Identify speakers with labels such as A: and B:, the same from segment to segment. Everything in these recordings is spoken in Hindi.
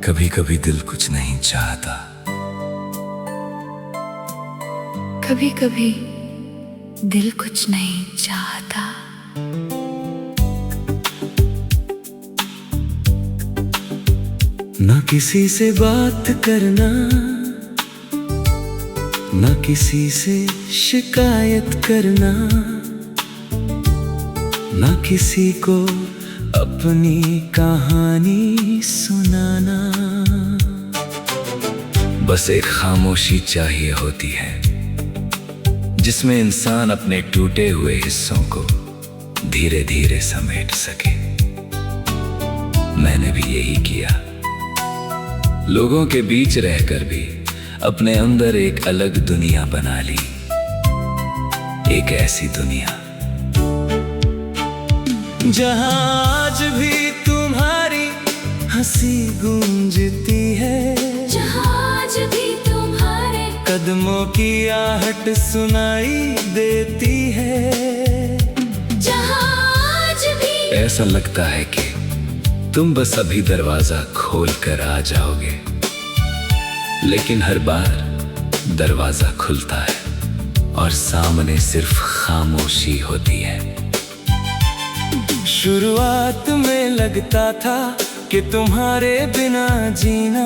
A: कभी कभी दिल कुछ नहीं चाहता,
B: कभी कभी दिल कुछ नहीं चाहता।
A: ना किसी से बात करना, ना किसी से शिकायत करना, ना किसी को अपनी कहानी सुनाना। बस एक खामोशी चाहिए होती है जिसमें इंसान अपने टूटे हुए हिस्सों को धीरे धीरे समेट सके। मैंने भी यही किया, लोगों के बीच रहकर भी अपने अंदर एक अलग दुनिया बना ली। एक ऐसी दुनिया जहां आज भी तुम्हारी हंसी गूंजती है,
B: जहां आज भी तुम्हारे
A: कदमों की आहट सुनाई देती है,
B: जहां आज भी
A: ऐसा लगता है कि तुम बस अभी दरवाजा खोल कर आ जाओगे, लेकिन हर बार दरवाजा खुलता है और सामने सिर्फ खामोशी होती है। शुरुआत में लगता था कि तुम्हारे बिना जीना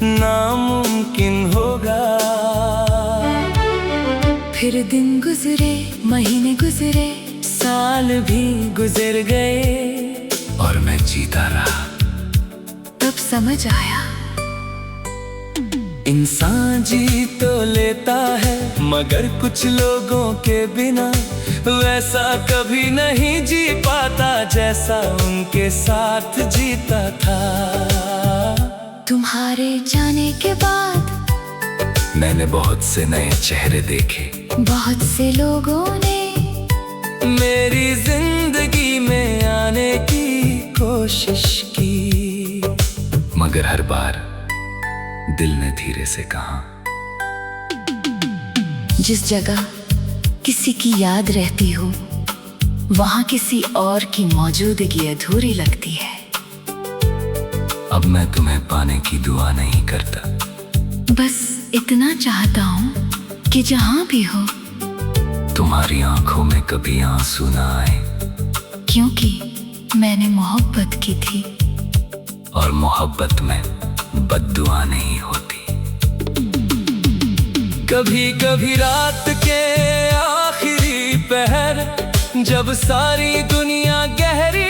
A: नामुमकिन होगा,
B: फिर दिन गुजरे, महीने गुजरे,
A: साल भी गुजर गए और मैं जीता रहा।
B: तब समझ आया
A: इंसान जी तो लेता है, मगर कुछ लोगों के बिना वैसा कभी नहीं जी पाता जैसा उनके साथ जीता था।
B: तुम्हारे जाने के बाद
A: मैंने बहुत से नए चेहरे देखे,
B: बहुत से लोगों ने
A: मेरी जिंदगी में आने की कोशिश की, मगर हर बार दिल ने धीरे से कहा।
B: जिस जगह किसी की याद रहती हो, वहां किसी और की मौजूदगी अधूरी लगती है।
A: अब मैं तुम्हें पाने की दुआ नहीं करता,
B: बस इतना चाहता हूँ कि जहां भी हो
A: तुम्हारी आंखों में कभी आंसू ना आए,
B: क्योंकि मैंने मोहब्बत की थी
A: और मोहब्बत में बद्दुआ नहीं होती। कभी कभी रात के आखिरी पहर, जब सारी दुनिया गहरी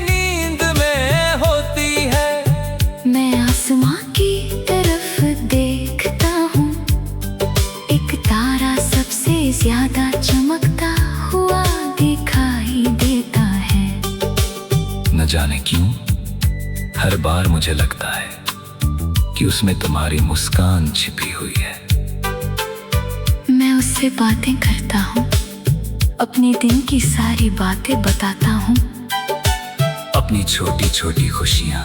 A: नींद में होती है,
B: मैं आसमां की तरफ देखता हूँ, एक तारा सबसे ज्यादा चमकता हुआ दिखाई देता है।
A: न जाने क्यों हर बार मुझे लगता है कि उसमें तुम्हारी मुस्कान छिपी हुई है।
B: मैं उससे बातें करता हूँ, अपने दिन की सारी बातें बताता हूँ,
A: अपनी छोटी छोटी खुशियाँ,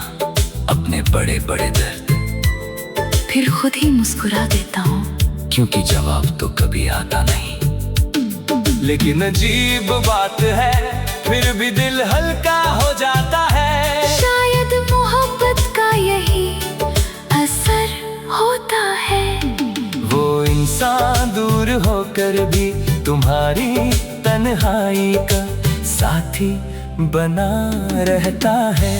A: अपने बड़े बड़े दर्द,
B: फिर खुद ही मुस्कुरा देता हूँ,
A: क्योंकि जवाब तो कभी आता नहीं। लेकिन अजीब बात है, फिर भी दिल हल्का हो जाता है।
B: शायद मोहब्बत का यही असर होता है।
A: वो इंसान दूर होकर भी तुम्हारी तन्हाई का साथी बना रहता है।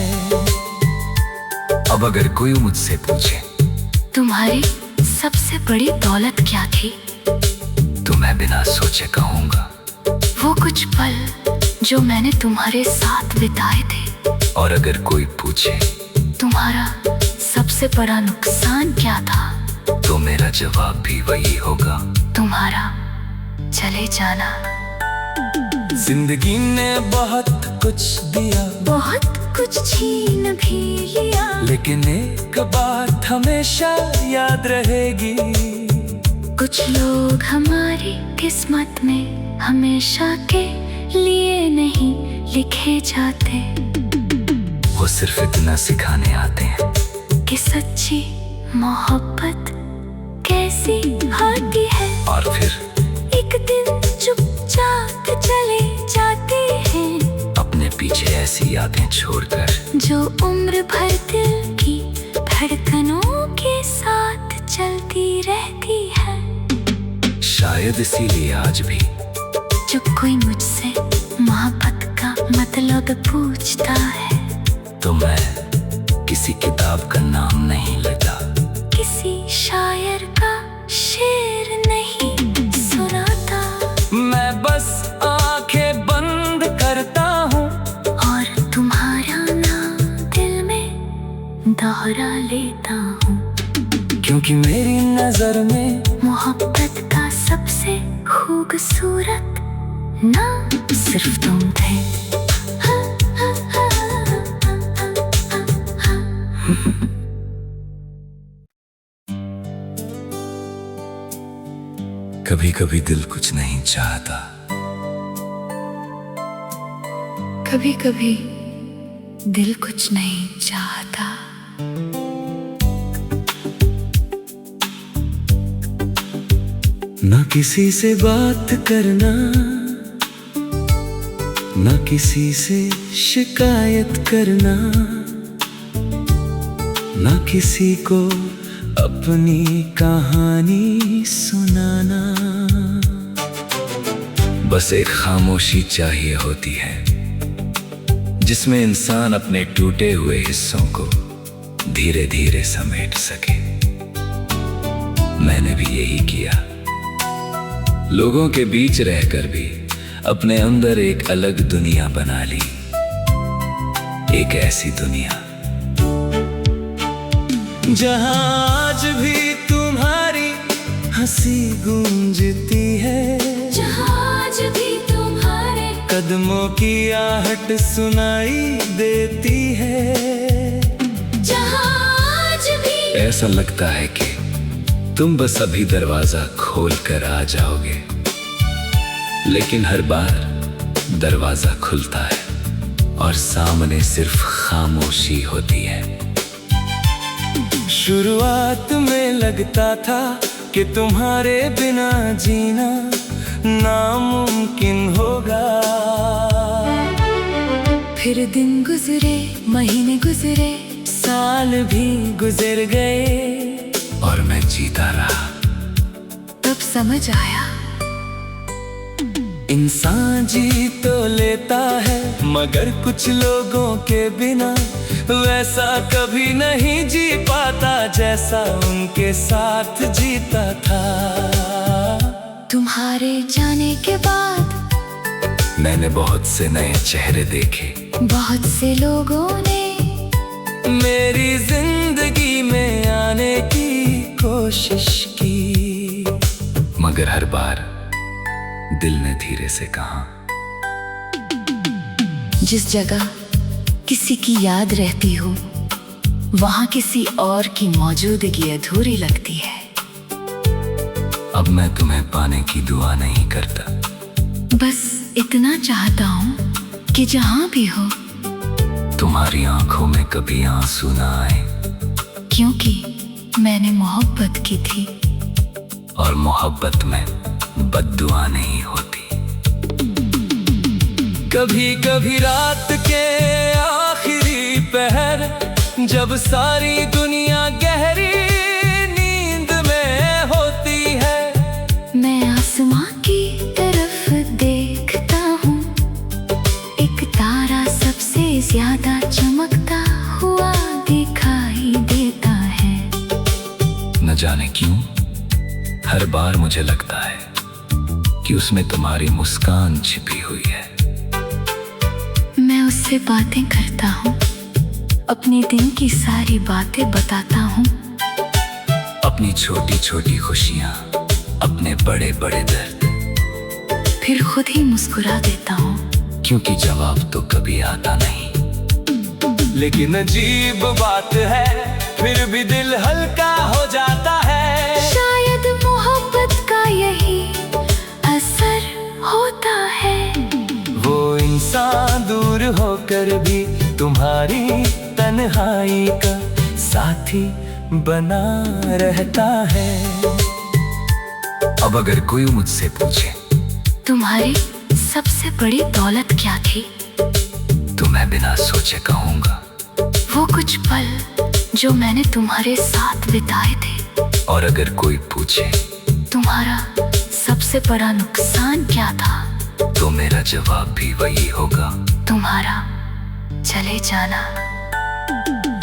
A: अब अगर कोई मुझसे पूछे
B: तुम्हारी सबसे बड़ी दौलत क्या थी,
A: तो मैं बिना सोचे कहूँगा
B: वो कुछ पल जो मैंने तुम्हारे साथ बिताए थे।
A: और अगर कोई पूछे
B: तुम्हारा सबसे बड़ा नुकसान क्या था,
A: तो मेरा जवाब भी वही होगा,
B: तुम्हारा चले जाना।
A: जिंदगी ने बहुत कुछ दिया,
B: बहुत कुछ छीन भी लिया,
A: लेकिन एक बात हमेशा याद रहेगी,
B: कुछ लोग हमारी किस्मत में हमेशा के लिए नहीं लिखे जाते।
A: वो सिर्फ इतना सिखाने आते हैं
B: कि सच्ची मोहब्बत कैसी होती है,
A: और फिर
B: एक दिन चुपचाप चले जाते हैं,
A: अपने पीछे ऐसी यादें छोड़कर
B: जो उम्र भर दिल की धड़कनों के साथ चलती रहती है।
A: शायद इसीलिए आज भी
B: जब कोई मुझसे मोहब्बत का मतलब पूछता है
A: तो मैं किसी किताब का नाम नहीं लेता,
B: किसी शायर का शेर नहीं सुनाता।
A: मैं बस आंखें बंद करता हूँ
B: और तुम्हारा नाम दिल में दोहरा लेता हूँ,
A: क्योंकि मेरी नजर में
B: मोहब्बत का सबसे खूबसूरत नाम सिर्फ तुम थे।
A: कभी कभी दिल कुछ नहीं चाहता,
B: कभी कभी दिल कुछ नहीं चाहता।
A: ना किसी से बात करना, ना किसी से शिकायत करना, ना किसी को अपनी कहानी सुनाना। बस एक खामोशी चाहिए होती है जिसमें इंसान अपने टूटे हुए हिस्सों को धीरे धीरे समेट सके। मैंने भी यही किया, लोगों के बीच रहकर भी अपने अंदर एक अलग दुनिया बना ली। एक ऐसी दुनिया जहां आज भी तुम्हारी हंसी गूंजती है,
B: जहां आज भी तुम्हारे
A: कदमों की आहट सुनाई देती है,
B: जहां आज भी
A: ऐसा लगता है कि तुम बस अभी दरवाजा खोल कर आ जाओगे, लेकिन हर बार दरवाजा खुलता है और सामने सिर्फ खामोशी होती है। शुरुआत में लगता था कि तुम्हारे बिना जीना नामुमकिन होगा,
B: फिर दिन गुजरे, महीने गुजरे,
A: साल भी गुजर गए और मैं जीता रहा।
B: तब समझ आया
A: इंसान जी तो लेता है, मगर कुछ लोगों के बिना वैसा कभी नहीं जी पाता जैसा उनके साथ जीता था।
B: तुम्हारे जाने के बाद
A: मैंने बहुत से नए चेहरे देखे,
B: बहुत से लोगों ने
A: मेरी जिंदगी में आने की कोशिश की, मगर हर बार दिल ने धीरे से कहा।
B: जिस जगह किसी की याद रहती हो, वहां किसी और की मौजूदगी अधूरी लगती है।
A: अब मैं तुम्हें पाने की दुआ नहीं करता,
B: बस इतना चाहता हूँ कि जहां भी हो
A: तुम्हारी आंखों में कभी आंसू ना आए,
B: क्योंकि मैंने मोहब्बत की थी
A: और मोहब्बत में बद्दुआ नहीं होती। कभी कभी रात के आखिरी पहर, जब सारी दुनिया गहरी नींद में होती है,
B: मैं आसमां की तरफ देखता हूँ, एक तारा सबसे ज्यादा चमकता हुआ दिखाई देता है।
A: न जाने क्यों हर बार मुझे लगता है कि उसमें तुम्हारी मुस्कान छिपी हुई है।
B: मैं उससे बातें करता हूँ, अपने दिन की सारी बातें बताता हूँ,
A: अपनी छोटी छोटी खुशियाँ, अपने बड़े बड़े दर्द,
B: फिर खुद ही मुस्कुरा देता हूँ,
A: क्योंकि जवाब तो कभी आता नहीं। लेकिन अजीब बात है, फिर भी दिल हल्का हो जाता है।
B: शायद मोहब्बत का यही असर होता है।
A: वो इंसान दूर होकर भी तुम्हारी तन्हाई का साथी बना रहता है। अब अगर कोई मुझसे पूछे
B: तुम्हारी सबसे बड़ी दौलत क्या थी,
A: तो मैं बिना सोचे कहूंगा
B: वो कुछ पल जो मैंने तुम्हारे साथ बिताए थे।
A: और अगर कोई पूछे
B: तुम्हारा सबसे बड़ा नुकसान क्या था,
A: तो मेरा जवाब भी वही होगा,
B: तुम्हारा चले जाना।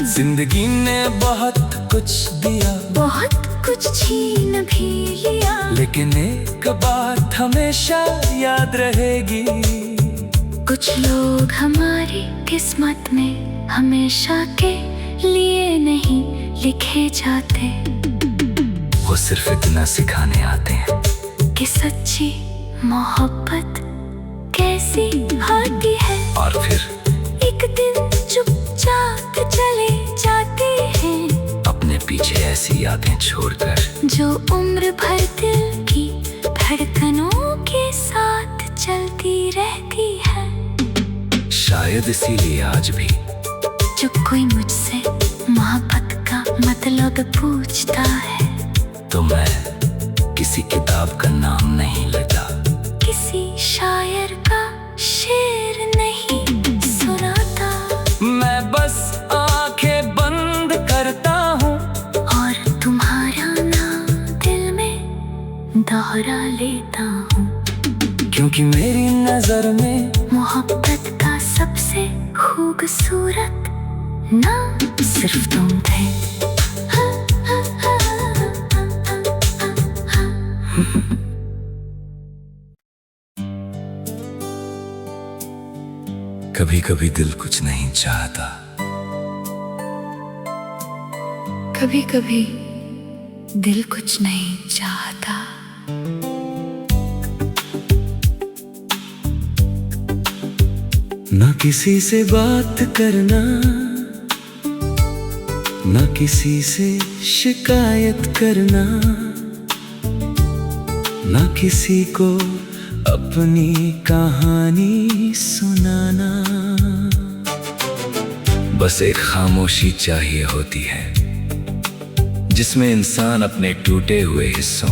C: जिंदगी ने बहुत कुछ दिया,
B: बहुत कुछ छीन भी लिया,
C: लेकिन एक बात हमेशा याद रहेगी।
B: कुछ लोग हमारी किस्मत में हमेशा के लिए नहीं लिखे जाते,
A: वो सिर्फ इतना सिखाने आते हैं
B: कि सच्ची मोहब्बत कैसी होती है।
A: और फिर
B: एक दिन चुपचाप चले जाते हैं,
A: अपने पीछे ऐसी यादें छोड़कर
B: जो उम्र भर दिल की धड़कनों के साथ चलती रहती है।
A: शायद इसीलिए आज भी
B: जब कोई मुझसे मोहब्बत का मतलब पूछता है,
A: तो मैं किसी किताब का नाम नहीं लेता,
B: किसी शायर का शेर नहीं सुनाता,
C: मैं बस आंखें बंद करता हूँ
B: और तुम्हारा नाम दिल में दोहरा लेता हूँ।
C: क्योंकि मेरी नजर में
B: मोहब्बत का सबसे खूबसूरत नाम सिर्फ तुम थे।
A: कभी कभी दिल कुछ नहीं चाहता,
B: कभी कभी दिल कुछ नहीं चाहता,
C: ना किसी से बात करना, ना किसी से शिकायत करना, ना किसी को अपनी कहानी सुनाना।
A: बस एक खामोशी चाहिए होती है, जिसमें इंसान अपने टूटे हुए हिस्सों